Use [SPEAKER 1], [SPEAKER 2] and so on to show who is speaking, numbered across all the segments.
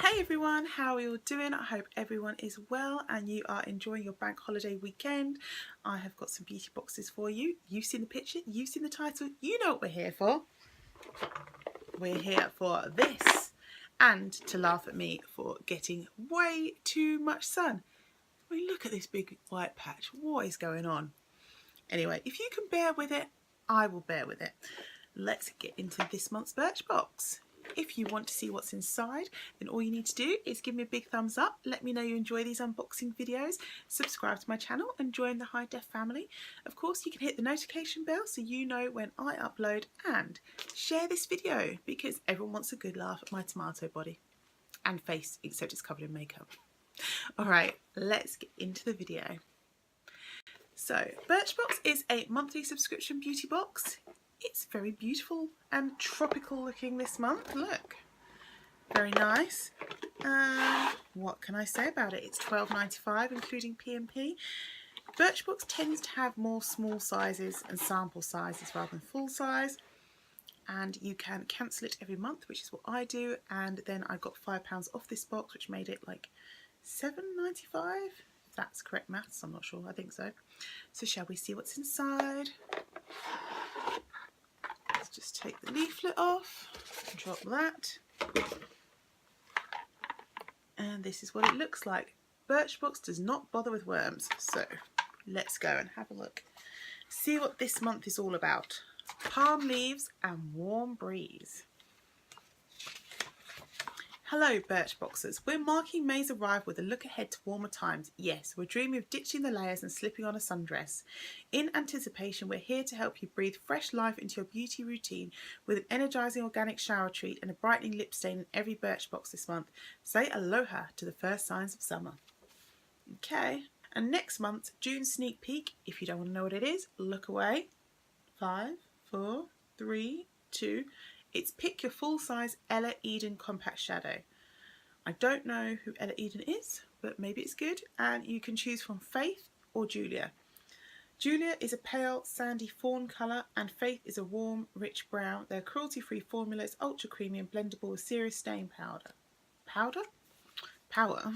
[SPEAKER 1] Hey everyone, how are you all doing? I hope everyone is well and you are enjoying your bank holiday weekend. I have got some beauty boxes for you. You've seen the picture, you've seen the title, you know what we're here for. We're here for this and to laugh at me for getting way too much sun. I mean, look at this big white patch. What is going on? Anyway, if you can bear with it, I will bear with it. Let's get into this month's Birchbox. If you want to see what's inside, then all you need to do is give me a big thumbs up, let me know you enjoy these unboxing videos, subscribe to my channel and join the Highdef family. Of course, you can hit the notification bell so you know when I upload, and share this video because everyone wants a good laugh at my tomato body and face, except it's covered in makeup. Alright, let's get into the video. So, Birchbox is a monthly subscription beauty box. It's very beautiful and tropical looking this month. Look, very nice. What can I say about it? It's $12.95 including P&P. Birchbox tends to have more small sizes and sample sizes rather than full size. And you can cancel it every month, which is what I do. And then I got £5 off this box, which made it like $7.95. If that's correct maths, I'm not sure. I think so. So shall we see what's inside? Just take the leaflet off, drop that, and this is what it looks like. Birchbox does not bother with worms, so let's go and have a look. See what this month is all about. Palm leaves and warm breeze. Hello Birchboxers, we're marking May's arrival with a look ahead to warmer times. Yes, we're dreaming of ditching the layers and slipping on a sundress. In anticipation, we're here to help you breathe fresh life into your beauty routine with an energising organic shower treat and a brightening lip stain in every Birchbox this month. Say aloha to the first signs of summer. Okay, and next month's June sneak peek, if you don't want to know what it is, look away. 5, 4, 3, 2... It's Pick Your Full Size Ella Eden Compact Shadow. I don't know who Ella Eden is, but maybe it's good. And you can choose from Faith or Julia. Julia is a pale, sandy fawn colour, and Faith is a warm, rich brown. Their cruelty-free formula is ultra creamy and blendable with serious stain powder. Powder? Power.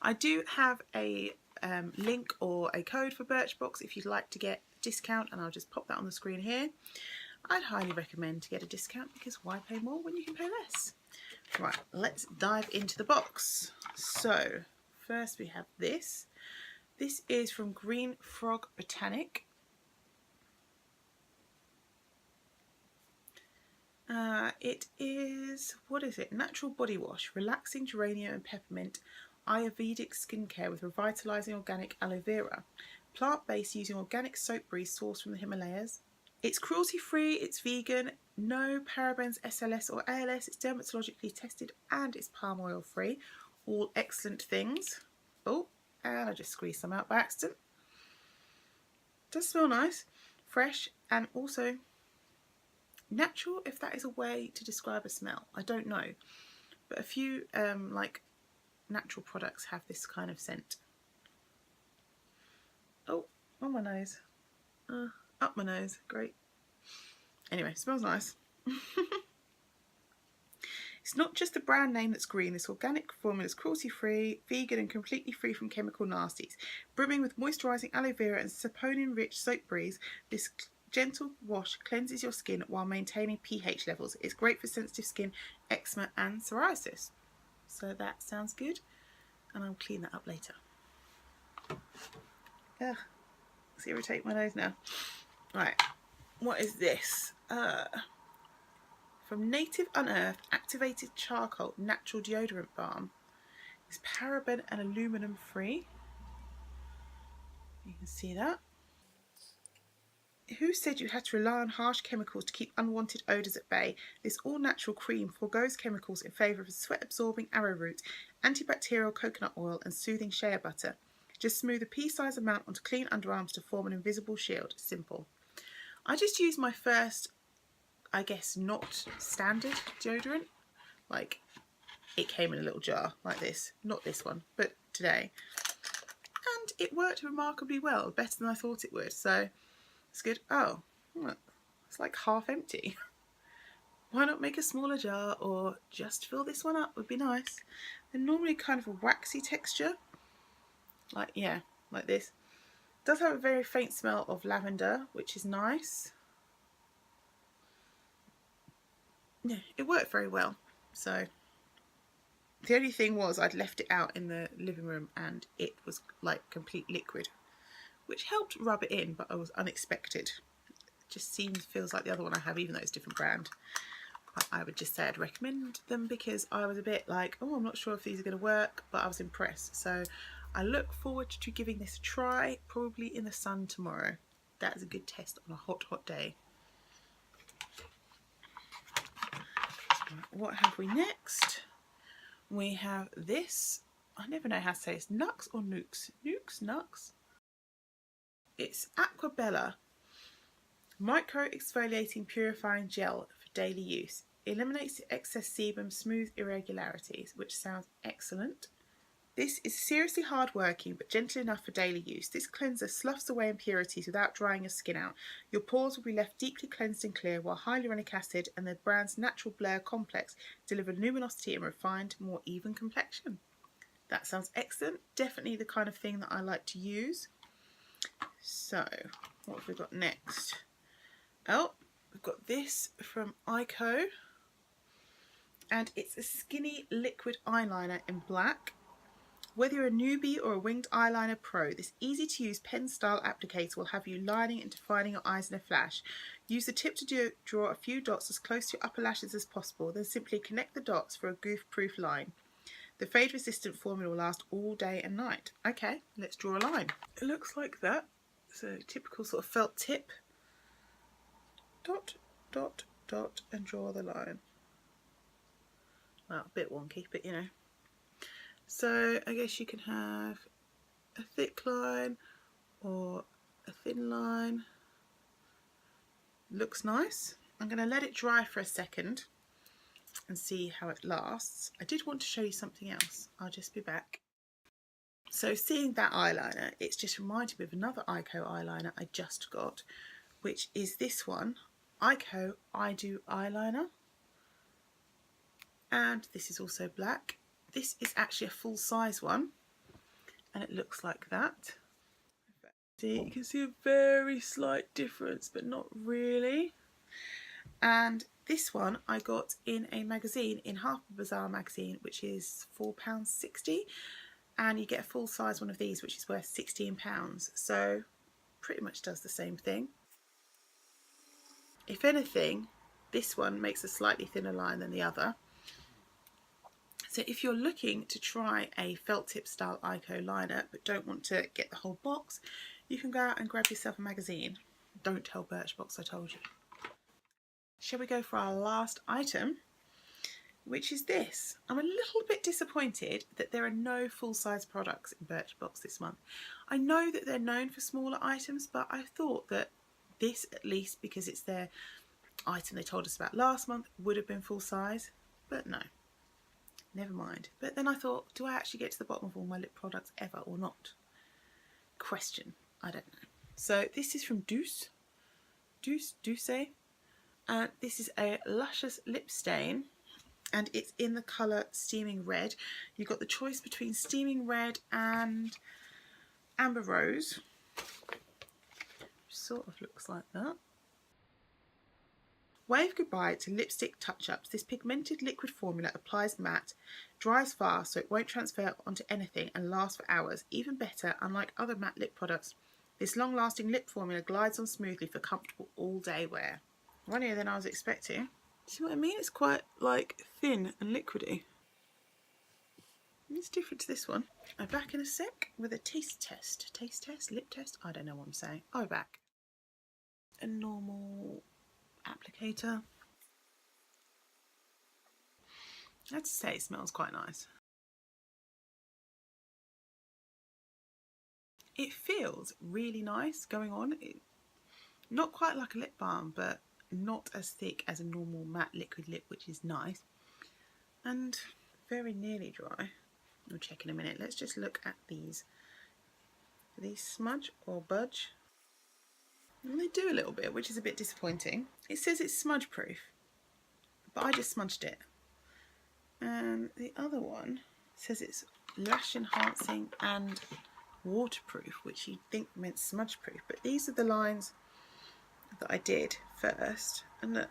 [SPEAKER 1] I do have a link or a code for Birchbox if you'd like to get a discount, and I'll just pop that on the screen here. I'd highly recommend to get a discount because why pay more when you can pay less? Right, let's dive into the box. So first we have this. This is from Green Frog Botanic. It is, what is it? Natural body wash, relaxing geranium and peppermint, Ayurvedic skincare with revitalising organic aloe vera. Plant-based using organic soap breeze sourced from the Himalayas. It's cruelty-free, it's vegan, no parabens, SLS or ALS, it's dermatologically tested and it's palm oil free. All excellent things. Oh, and I just squeezed some out by accident. Does smell nice, fresh, and also natural, if that is a way to describe a smell. I don't know. But a few like natural products have this kind of scent. Oh, on my nose. Up my nose. Great. Anyway, smells nice. It's not just the brand name that's green. This organic formula is cruelty-free, vegan and completely free from chemical nasties. Brimming with moisturising aloe vera and saponin-rich soap breeze, this gentle wash cleanses your skin while maintaining pH levels. It's great for sensitive skin, eczema and psoriasis. So that sounds good, and I'll clean that up later. Ugh, it's irritating my nose now. Right, what is this? From Native Unearthed Activated Charcoal Natural Deodorant Balm. It's paraben and aluminum free. You can see that. Who said you had to rely on harsh chemicals to keep unwanted odours at bay? This all-natural cream forgoes chemicals in favour of a sweat-absorbing arrowroot, antibacterial coconut oil and soothing shea butter. Just smooth a pea-sized amount onto clean underarms to form an invisible shield. Simple. I just used my first, I guess, not standard deodorant. Like, it came in a little jar like this. Not this one, but today. And it worked remarkably well, better than I thought it would. So, it's good. Oh, look, it's like half empty. why not make a smaller jar or just fill this one up? Would be nice. They're normally kind of a waxy texture, like, yeah, like this. It does have a very faint smell of lavender, which is nice. Yeah, it worked very well. So the only thing was I'd left it out in the living room and it was like complete liquid, which helped rub it in, but it was unexpected. It just feels like the other one I have, even though it's a different brand. But I would just say I'd recommend them because I was a bit like, oh, I'm not sure if these are going to work, but I was impressed. So I look forward to giving this a try, probably in the sun tomorrow. That is a good test on a hot, hot day. What have we next? We have this. I never know how to say it. It's Nux or Nukes? Nukes? Nux? It's Aqua Bella Micro Exfoliating Purifying Gel for daily use. Eliminates excess sebum, smooth irregularities, which sounds excellent. This is seriously hard working but gentle enough for daily use. This cleanser sloughs away impurities without drying your skin out. Your pores will be left deeply cleansed and clear, while hyaluronic acid and the brand's natural Blur complex deliver luminosity and refined, more even complexion. That sounds excellent. Definitely the kind of thing that I like to use. So, what have we got next? Oh, we've got this from Eiko. And it's a skinny liquid eyeliner in black. Whether you're a newbie or a winged eyeliner pro, this easy to use pen style applicator will have you lining and defining your eyes in a flash. Use the tip to draw a few dots as close to your upper lashes as possible, then simply connect the dots for a goof proof line. The fade resistant formula will last all day and night. Okay, let's draw a line. It looks like that. So typical sort of felt tip. Dot, dot, dot, and draw the line. Well, a bit wonky, but you know. So I guess you can have a thick line or a thin line. Looks nice. I'm going to let it dry for a second and see how it lasts. I did want to show you something else. I'll just be back. So seeing that eyeliner, it's just reminded me of another Eiko eyeliner I just got, which is this one, Eiko I Do Eyeliner. And this is also black. This is actually a full size one and it looks like that. See, you can see a very slight difference, but not really. And this one I got in a magazine, in Harper Bazaar magazine, which is £4.60, and you get a full size one of these, which is worth £16. So pretty much does the same thing. If anything, this one makes a slightly thinner line than the other. So if you're looking to try a felt tip style Eiko liner but don't want to get the whole box, you can go out and grab yourself a magazine. Don't tell Birchbox I told you. Shall we go for our last item, which is this? I'm a little bit disappointed that there are no full-size products in Birchbox this month. I know that they're known for smaller items, but I thought that this, at least because it's their item they told us about last month, would have been full size, but no. Never mind. But then I thought, do I actually get to the bottom of all my lip products ever or not? Question. I don't know. So this is from Deuce. Deuce. And this is a luscious lip stain. And it's in the colour Steaming Red. You've got the choice between Steaming Red and Amber Rose. Sort of looks like that. Wave goodbye to lipstick touch-ups. This pigmented liquid formula applies matte, dries fast so it won't transfer onto anything and lasts for hours. Even better, unlike other matte lip products, this long-lasting lip formula glides on smoothly for comfortable all-day wear. Runnier than I was expecting. See what I mean? It's quite like thin and liquidy. It's different to this one. I'm back in a sec with a taste test. Taste test? Lip test? I don't know what I'm saying. I'll be back. A normal applicator. I have to say it smells quite nice. It feels really nice going on. Not quite like a lip balm, but not as thick as a normal matte liquid lip, which is nice. And very nearly dry. We'll check in a minute. Let's just look at these. Do these smudge or budge? And they do a little bit, which is a bit disappointing. It says it's smudge proof, but I just smudged it. And the other one says it's lash enhancing and waterproof, which you'd think meant smudge proof, but these are the lines that I did first, and look,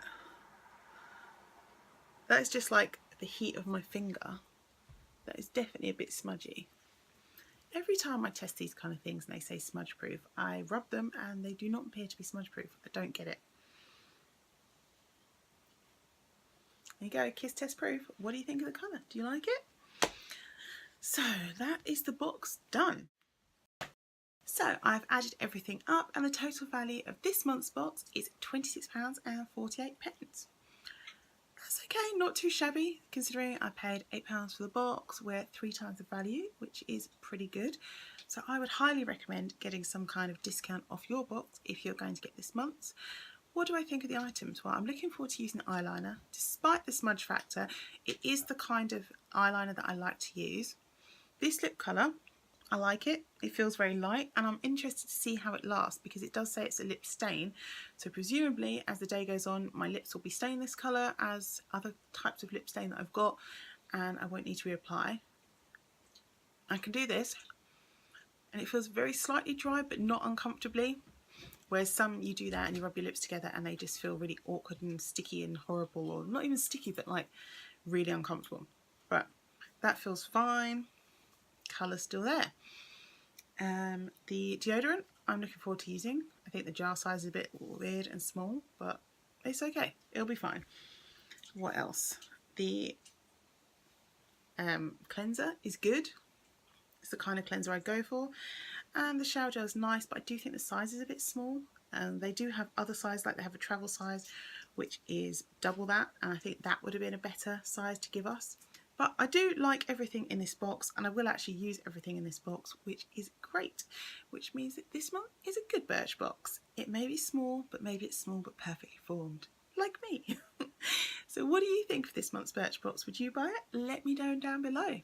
[SPEAKER 1] that is just like the heat of my finger. That is definitely a bit smudgy. Every time I test these kind of things and they say smudge proof, I rub them and they do not appear to be smudge proof. I don't get it. There you go, kiss test proof. What do you think of the colour? Do you like it? So that is the box done. So I've added everything up and the total value of this month's box is £26.48. That's okay, not too shabby considering I paid £8 for the box. We're 3 times the value, which is pretty good. So I would highly recommend getting some kind of discount off your box if you're going to get this month's. What do I think of the items? Well, I'm looking forward to using eyeliner. Despite the smudge factor, it is the kind of eyeliner that I like to use. This lip colour, I like it. It feels very light and I'm interested to see how it lasts because it does say it's a lip stain. So presumably as the day goes on, my lips will be staying this colour as other types of lip stain that I've got, and I won't need to reapply. I can do this and it feels very slightly dry but not uncomfortably. Whereas some you do that and you rub your lips together and they just feel really awkward and sticky and horrible, or not even sticky but like really uncomfortable. But that feels fine. Colour's still there. The deodorant I'm looking forward to using. I think the jar size is a bit weird and small, but it's okay. It'll be fine. What else? The cleanser is good. It's the kind of cleanser I go for. And the shower gel is nice, but I do think the size is a bit small. And they do have other size, like they have a travel size, which is double that. And I think that would have been a better size to give us. But I do like everything in this box, and I will actually use everything in this box, which is great. Which means that this month is a good Birchbox. It may be small, but maybe it's small but perfectly formed, like me. So what do you think of this month's Birchbox? Would you buy it? Let me know down below.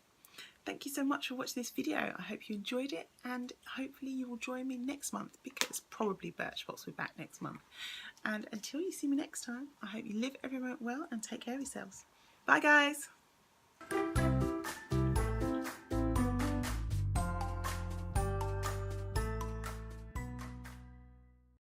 [SPEAKER 1] Thank you so much for watching this video. I hope you enjoyed it, and hopefully you will join me next month because probably Birchbox will be back next month. And until you see me next time, I hope you live every moment well and take care of yourselves. Bye guys.